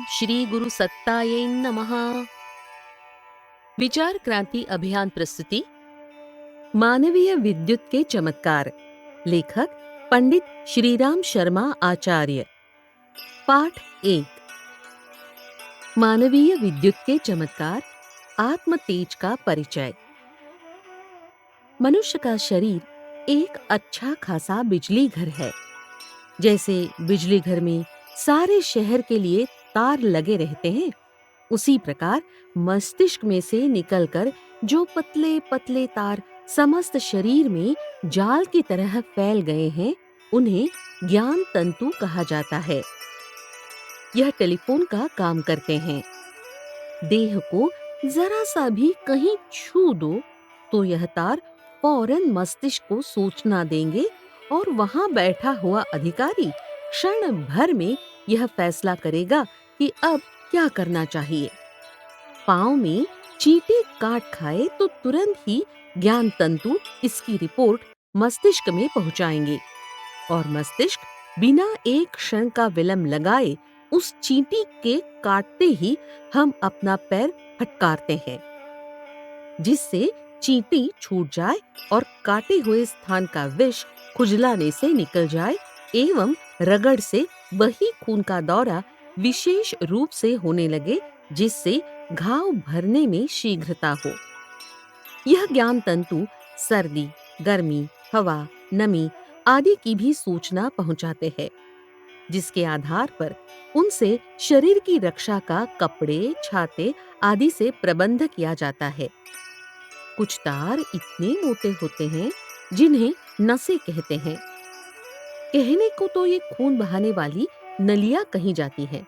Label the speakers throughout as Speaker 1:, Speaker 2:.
Speaker 1: श्री गुरु सत्तायै नमः। विचार क्रांति अभियान प्रस्तुति मानवीय विद्युत के चमत्कार। लेखक पंडित श्रीराम शर्मा आचार्य। पाठ 1। मानवीय विद्युत के चमत्कार, आत्म तेज का परिचय। मनुष्य का शरीर एक अच्छा खासा बिजली घर है। जैसे बिजली घर में सारे शहर के लिए तार लगे रहते हैं, उसी प्रकार मस्तिष्क में से निकलकर जो पतले पतले तार समस्त शरीर में जाल की तरह फैल गए हैं, उन्हें ज्ञान तंतु कहा जाता है। यह टेलीफोन का काम करते हैं। देह को जरा सा भी कहीं छू दो तो यह तार फौरन मस्तिष्क को सूचना देंगे और वहां बैठा हुआ अधिकारी क्षण भर में यह फैसला करेगा कि अब क्या करना चाहिए। पांव में चींटी काट खाए तो तुरंत ही ज्ञान तंतु इसकी रिपोर्ट मस्तिष्क में पहुंचाएंगे और मस्तिष्क बिना एक क्षण का विलंब लगाए उस चींटी के काटते ही हम अपना पैर फटकारते हैं, जिससे चींटी छूट जाए और काटे हुए स्थान का विष खुजलाने से निकल जाए एवं रगड़ से वही खून का दौरा विशेष रूप से होने लगे, जिससे घाव भरने में शीघ्रता हो। यह ज्ञान तंतु सर्दी, गर्मी, हवा, नमी आदि की भी सूचना पहुंचाते हैं, जिसके आधार पर उनसे शरीर की रक्षा का कपड़े, छाते आदि से प्रबंध किया जाता है। कुछ तार इतने मोटे होते हैं जिन्हें नसें कहते हैं। कहने को तो ये खून बहाने वाली नलियां कही जाती हैं,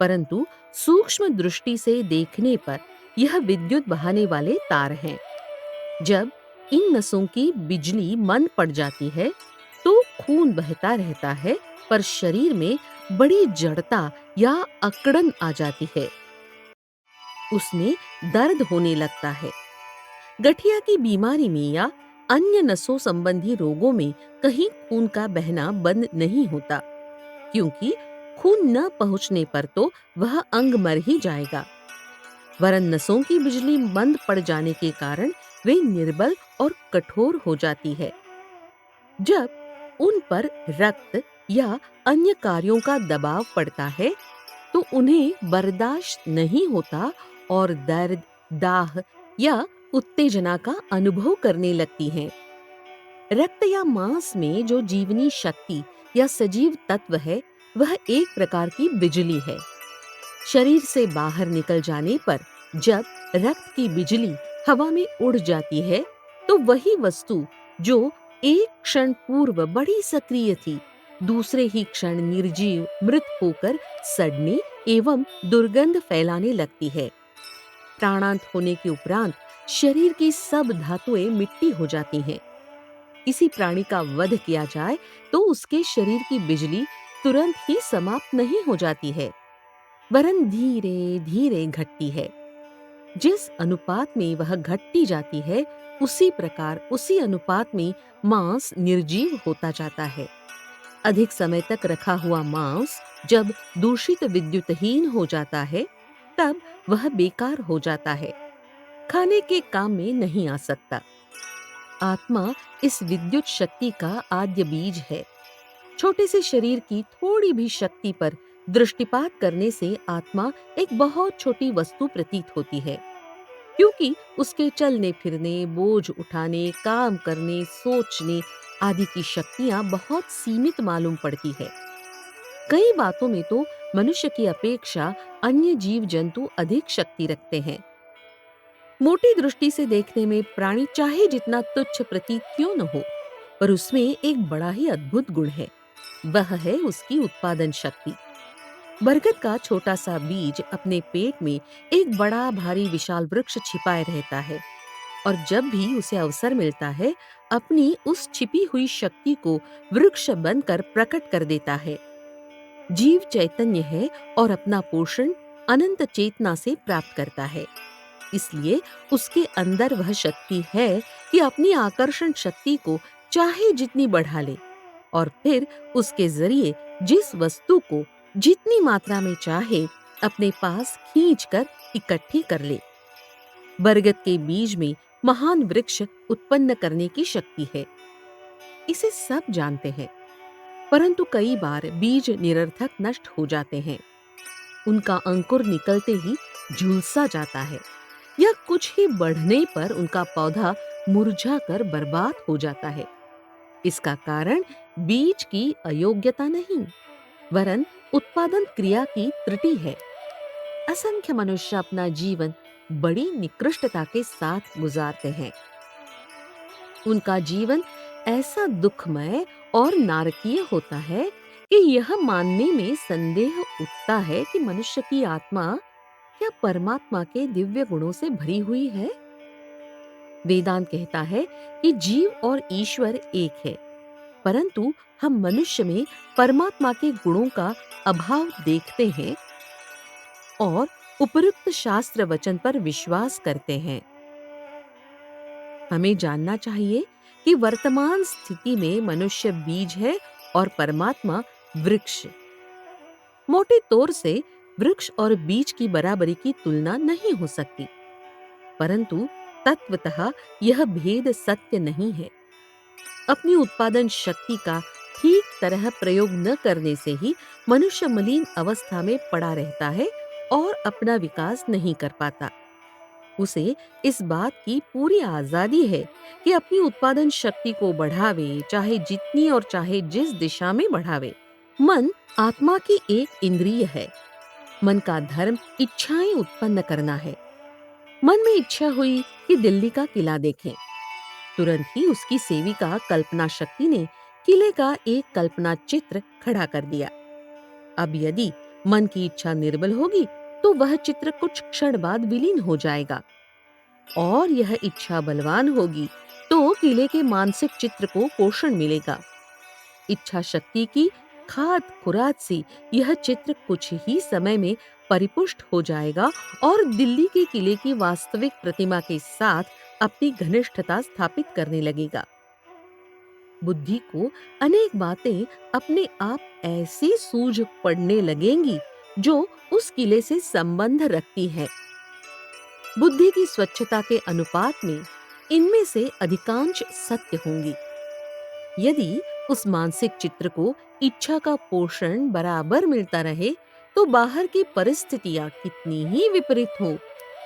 Speaker 1: परंतु सूक्ष्म दृष्टि से देखने पर यह विद्युत बहाने वाले तार हैं। जब इन नसों की बिजली मंद पड़ जाती है तो खून बहता रहता है, पर शरीर में बड़ी जड़ता या अकड़न आ जाती है। उसमें दर्द होने लगता है। गठिया की बीमारी में या अन्य नसों संबंधी रोगों में कहीं खून का बहना बंद नहीं होता, क्योंकि खून न पहुंचने पर तो वह अंग मर ही जाएगा। वरन नसों की बिजली बंद पड़ जाने के कारण वे निर्बल और कठोर हो जाती है। जब उन पर रक्त या अन्य कार्यों का दबाव पड़ता है तो उन्हें बर्दाश्त नहीं होता और दर्द, दाह या उत्तेजना का अनुभव करने लगती हैं। रक्त या मांस में जो जीवनी शक्ति या सजीव तत्व है, वह एक प्रकार की बिजली है। शरीर से बाहर निकल जाने पर जब रक्त की बिजली हवा में उड़ जाती है, तो वही वस्तु जो एक क्षण पूर्व बड़ी सक्रिय थी, दूसरे ही क्षण निर्जीव मृत होकर सड़ने एवं दुर्गंध फैलाने लगती है। प्राणांत होने के उपरांत शरीर की सब धातुएं मिट्टी हो जाती हैं। किसी प्राणी का वध किया जाए तो उसके शरीर की बिजली तुरंत ही समाप्त नहीं हो जाती है, वरन धीरे धीरे घटती है। जिस अनुपात में वह घटती जाती है, उसी प्रकार उसी अनुपात में मांस निर्जीव होता जाता है। अधिक समय तक रखा हुआ मांस जब दूषित विद्युतहीन हो जाता है, तब वह बेकार हो जाता है, खाने के काम में नहीं आ सकता। आत्मा इस विद्युत शक्ति का आद्य बीज है। छोटे से शरीर की थोड़ी भी शक्ति पर दृष्टिपात करने से आत्मा एक बहुत छोटी वस्तु प्रतीत होती है, क्योंकि उसके चलने फिरने, बोझ उठाने, काम करने, सोचने आदि की शक्तियां बहुत सीमित मालूम पड़ती है। कई बातों में तो मनुष्य की अपेक्षा अन्य जीव जंतु अधिक शक्ति रखते हैं। मोटी दृष्टि से देखने में प्राणी चाहे जितना तुच्छ प्रतीत क्यों न हो, पर उसमें एक बड़ा ही अद्भुत गुण है। वह है उसकी उत्पादन शक्ति। बरगद का छोटा सा बीज अपने पेट में एक बड़ा भारी विशाल वृक्ष छिपाए रहता है, और जब भी उसे अवसर मिलता है, अपनी उस छिपी हुई शक्ति को वृक्ष बनकर प्रकट कर देता है। जीव चैतन्य है और अपना पोषण अनंत चेतना से प्राप्त करता है। इसलिए उसके अंदर वह शक्ति है कि अपनी आकर्षण शक्ति को चाहे जितनी बढ़ा ले और फिर उसके जरिए जिस वस्तु को जितनी मात्रा में चाहे अपने पास खींचकर इकट्ठी कर ले। बरगद के बीज में महान वृक्ष उत्पन्न करने की शक्ति है, इसे सब जानते हैं। परंतु कई बार बीज निरर्थक नष्ट हो जाते हैं। उनका अंकुर निकलते ही झुलसा जाता है या कुछ ही बढ़ने पर उनका पौधा मुरझा कर बर्बाद हो जाता है। इसका कारण बीज की अयोग्यता नहीं, वरन उत्पादन क्रिया की त्रुटि है। असंख्य मनुष्य अपना जीवन बड़ी निकृष्टता के साथ गुजारते हैं। उनका जीवन ऐसा दुखमय और नारकीय होता है कि यह मानने में संदेह उठता है कि मनुष्य की आत्मा क्या परमात्मा के दिव्य गुणों से भरी हुई है। वेदांत कहता है कि जीव और ईश्वर एक है, परंतु हम मनुष्य में परमात्मा के गुणों का अभाव देखते हैं और उपयुक्त शास्त्र वचन पर विश्वास करते हैं। हमें जानना चाहिए कि वर्तमान स्थिति में मनुष्य बीज है और परमात्मा वृक्ष। मोटे तौर से वृक्ष और बीज की बराबरी की तुलना नहीं हो सकती, परंतु तत्वतः यह भेद सत्य नहीं है। अपनी उत्पादन शक्ति का ठीक तरह प्रयोग न करने से ही मनुष्य मलिन अवस्था में पड़ा रहता है और अपना विकास नहीं कर पाता। उसे इस बात की पूरी आजादी है कि अपनी उत्पादन शक्ति को बढ़ावे, चाहे जितनी और चाहे जिस दिशा में बढ़ावे। मन आत्मा की एक इंद्रिय है। मन का धर्म इच्छाएं उत्पन्न करना है। मन में इच्छा हुई कि दिल्ली का किला देखें, तुरंत ही उसकी सेविका कल्पना शक्ति ने किले का एक कल्पना चित्र खड़ा कर दिया। अब यदि मन की इच्छा निर्बल होगी तो वह चित्र कुछ क्षण बाद विलीन हो जाएगा, और यह इच्छा बलवान होगी तो किले के मानसिक चित्र को पोषण मिलेगा। इच्छा शक्ति की खाद खुराक से यह चित्र कुछ ही समय में परिपुष्ट हो जाएगा और दिल्ली के किले की वास्तविक प्रतिमा के साथ अपनी घनिष्ठता स्थापित करने लगेगा। बुद्धि को अनेक बातें अपने आप ऐसी सूझ पड़ने लगेंगी जो उस किले से संबंध रखती है। बुद्धि की स्वच्छता के अनुपात में इनमें से अधिकांश सत्य होंगी। यदि उस मानसिक चित्र को इच्छा का पोषण बराबर मिलता रहे तो बाहर की परिस्थितियां कितनी ही विपरीत हों,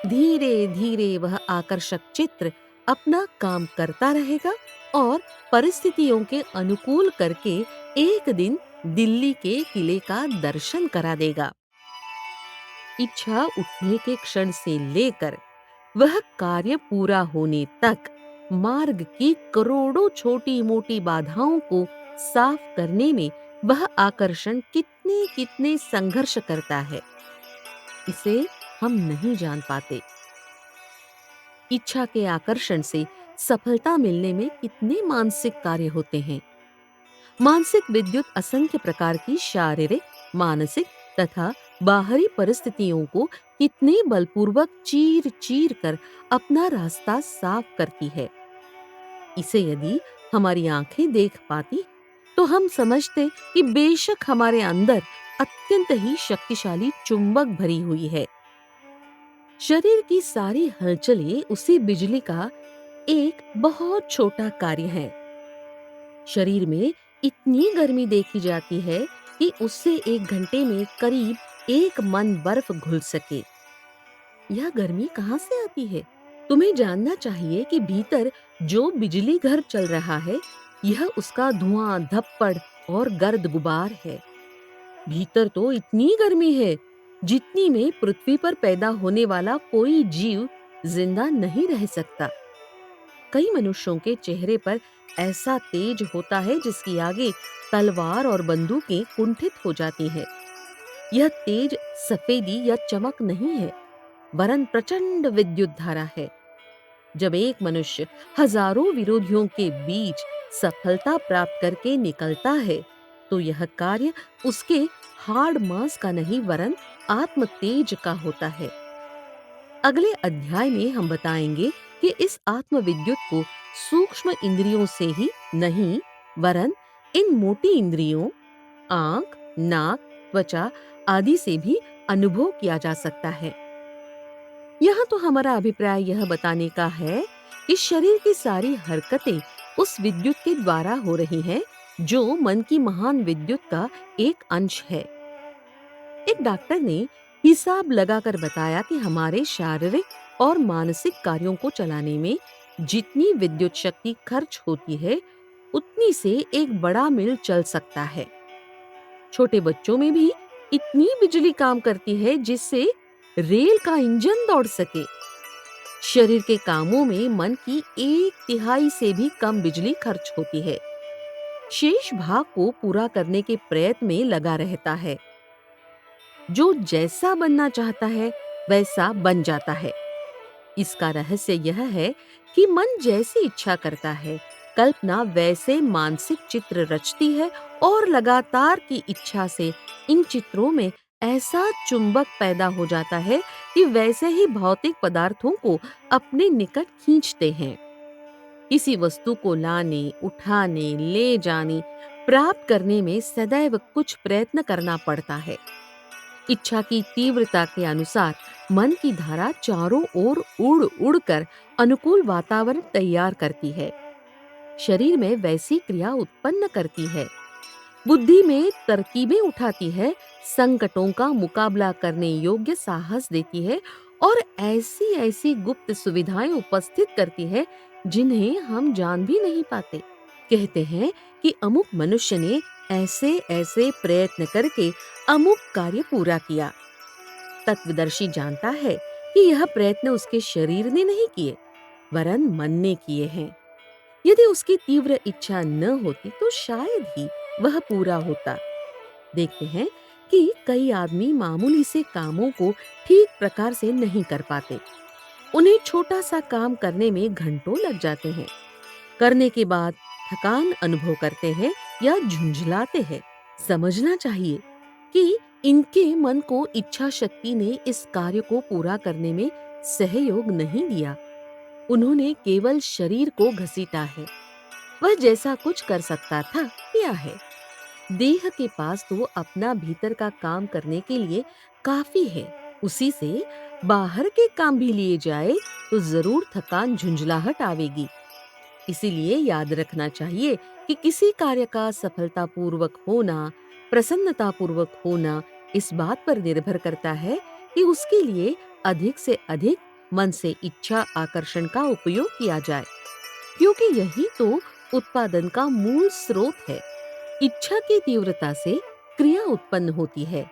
Speaker 1: धीरे धीरे वह आकर्षक चित्र अपना काम करता रहेगा और परिस्थितियों के अनुकूल करके एक दिन दिल्ली के किले का दर्शन करा देगा। इच्छा उठने के क्षण से लेकर वह कार्य पूरा होने तक मार्ग की करोड़ों छोटी मोटी बाधाओं को साफ करने में वह आकर्षण कितने कितने संघर्ष करता है, इसे हम नहीं जान पाते। इच्छा के आकर्षण से सफलता मिलने में कितने मानसिक कार्य होते हैं। मानसिक विद्युत असंख्य प्रकार की शारीरिक, मानसिक तथा बाहरी परिस्थितियों को कितने बलपूर्वक चीर चीर कर अपना रास्ता साफ करती है। इसे यदि हमारी आंखें देख पाती तो हम समझते कि बेशक हमारे अंदर अत्यंत ही शक्तिशाली चुंबक भरी हुई है। शरीर की सारी हलचलें उसी बिजली का एक बहुत छोटा कार्य है। शरीर में इतनी गर्मी देखी जाती है कि उससे एक घंटे में करीब 1 मन बर्फ घुल सके। यह गर्मी कहाँ से आती है? तुम्हें जानना चाहिए कि भीतर जो बिजली घर चल रहा है, यह उसका धुआं, धप्पड़ और गर्द गुबार है। भीतर तो इतनी गर्मी है जितनी में पृथ्वी पर पैदा होने वाला कोई जीव जिंदा नहीं रह सकता। कई मनुष्यों के चेहरे पर ऐसा तेज होता है जिसकी आगे तलवार और बंदूकें कुंठित हो जाती हैं। यह तेज सफेदी या चमक नहीं है, वरन प्रचंड विद्युत धारा है। जब एक मनुष्य हजारों विरोधियों के बीच सफलता प्राप्त करके निकलता है तो यह कार्य उसके हाड़ मांस का नहीं, वरन आत्म तेज का होता है। अगले अध्याय में हम बताएंगे कि इस आत्म विद्युत को सूक्ष्म इंद्रियों से ही नहीं, वरन इन मोटी इंद्रियों आंख, नाक, त्वचा आदि से भी अनुभव किया जा सकता है। यहाँ तो हमारा अभिप्राय यह बताने का है कि शरीर की सारी हरकतें उस विद्युत के द्वारा हो रही हैं, जो मन की महान विद्युत का एक अंश है। एक डॉक्टर ने हिसाब लगाकर बताया कि हमारे शारीरिक और मानसिक कार्यों को चलाने में जितनी विद्युत शक्ति खर्च होती है, उतनी से एक बड़ा मिल चल सकता है। छोटे बच्चों में भी इतनी बिजली काम करती है जिससे रेल का इंजन दौड़ सके। शरीर के कामों में मन की 1/3 से भी कम बिजली खर्च होती है। शेष भाग को पूरा करने के प्रयत्न में लगा रहता है। जो जैसा बनना चाहता है वैसा बन जाता है। इसका रहस्य यह है कि मन जैसी इच्छा करता है, कल्पना वैसे मानसिक चित्र रचती है और लगातार की इच्छा से इन चित्रों में ऐसा चुंबक पैदा हो जाता है कि वैसे ही भौतिक पदार्थों को अपने निकट खींचते हैं। किसी वस्तु को लाने, उठाने, ले जाने, प्राप्त करने में सदैव कुछ प्रयत्न करना पड़ता है। इच्छा की तीव्रता के अनुसार मन की धारा चारों ओर उड़ उड़ कर अनुकूल वातावरण तैयार करती है। शरीर में वैसी क्रिया उत्पन्न करती है। बुद्धि में तरकीबें उठाती है, संकटों का मुकाबला करने योग्य साहस देती है और ऐसी ऐसी गुप्त सुविधाएं उपस्थित करती है जिन्हें हम जान भी नहीं पाते। कहते हैं कि अमुक मनुष्य ने ऐसे ऐसे प्रयत्न करके अमुक कार्य पूरा किया। तत्वदर्शी जानता है कि यह प्रयत्न उसके शरीर ने नहीं किए, वरन मन ने किए हैं। यदि उसकी तीव्र इच्छा न होती तो शायद ही वह पूरा होता। देखते हैं कि कई आदमी मामूली से कामों को ठीक प्रकार से नहीं कर पाते। उन्हें छोटा सा काम करने में घंटों लग जाते हैं। करने के बाद थकान अनुभव करते हैं या झुंझलाते हैं। समझना चाहिए कि इनके मन को इच्छा शक्ति ने इस कार्य को पूरा करने में सहयोग नहीं दिया। उन्होंने केवल शरीर को घसीटा है। वह जैसा कुछ कर सकता था किया है। देह के पास तो अपना भीतर का काम करने के लिए काफी है। उसी से बाहर के काम भी लिए जाए तो जरूर थकान झुंझलाहट आवेगी। इसीलिए याद रखना चाहिए कि किसी कार्य का सफलतापूर्वक होना, प्रसन्नतापूर्वक होना इस बात पर निर्भर करता है कि उसके लिए अधिक से अधिक मन से इच्छा आकर्षण का उपयोग किया जाए, क्योंकि यही तो उत्पादन का मूल स्रोत है। इच्छा की तीव्रता से क्रिया उत्पन्न होती है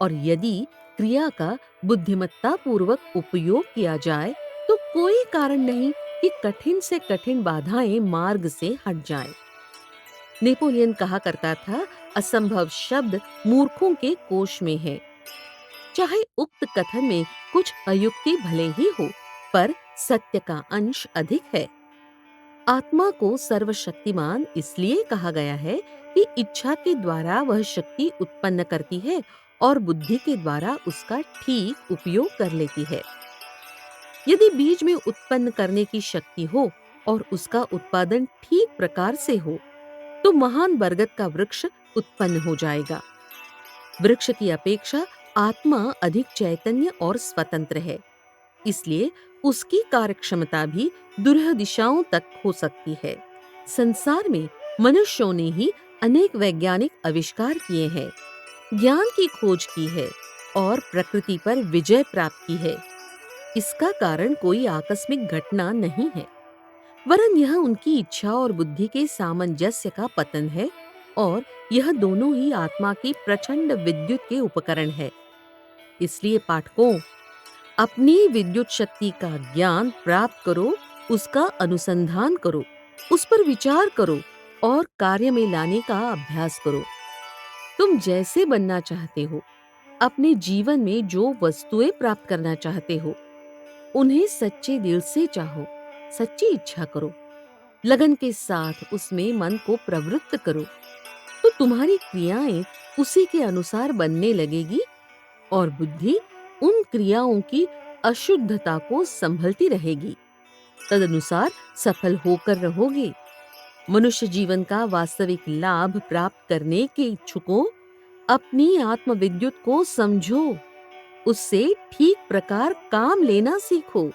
Speaker 1: और यदि क्रिया का बुद्धिमत्ता पूर्वक उपयोग किया जाए तो कोई कारण नहीं कि कठिन से कठिन बाधाएं मार्ग से हट जाएं। नेपोलियन कहा करता था, असंभव शब्द मूर्खों के कोश में है। चाहे उक्त कथन में कुछ अयुक्ति भले ही हो, पर सत्य का अंश अधिक है। आत्मा को सर्वशक्तिमान इसलिए कहा गया है कि इच्छा के द्वारा वह शक्ति उत्पन्न करती है और बुद्धि के द्वारा उसका ठीक उपयोग कर लेती है। यदि बीज में उत्पन्न करने की शक्ति हो और उसका उत्पादन ठीक प्रकार से हो, तो महान बरगद का वृक्ष उत्पन्न हो जाएगा। वृक्ष की अपेक्षा आत्मा अधिक चैतन्य और स्वतंत्र है, इसलिए उसकी कार्यक्षमता भी दुरह दिशाओं तक हो सकती है। संसार में मनुष्यों ने ही अनेक वैज्ञानिक आविष्कार किए हैं, ज्ञान की खोज की है और प्रकृति पर विजय प्राप्त की है। इसका कारण कोई आकस्मिक घटना नहीं है, वरन यह उनकी इच्छा और बुद्धि के सामंजस्य का पतन है और यह दोनों ही आत्मा की प्रचंड विद्युत के उपकरण है। इसलिए पाठकों, अपनी विद्युत शक्ति का ज्ञान प्राप्त करो, उसका अनुसंधान करो, उस पर विचार करो और कार्य में लाने का अभ्यास करो। तुम जैसे बनना चाहते हो, अपने जीवन में जो वस्तुएं प्राप्त करना चाहते हो, उन्हें सच्चे दिल से चाहो, सच्ची इच्छा करो, लगन के साथ उसमें मन को प्रवृत्त करो, तो तुम्हारी क्रियाएं उसी के अनुसार बनने लगेगी और बुद्धि उन क्रियाओं की अशुद्धता को संभलती रहेगी। तदनुसार सफल होकर रहोगे। मनुष्य जीवन का वास्तविक लाभ प्राप्त करने के इच्छुकों, अपनी आत्मविद्युत को समझो, उससे ठीक प्रकार काम लेना सीखो।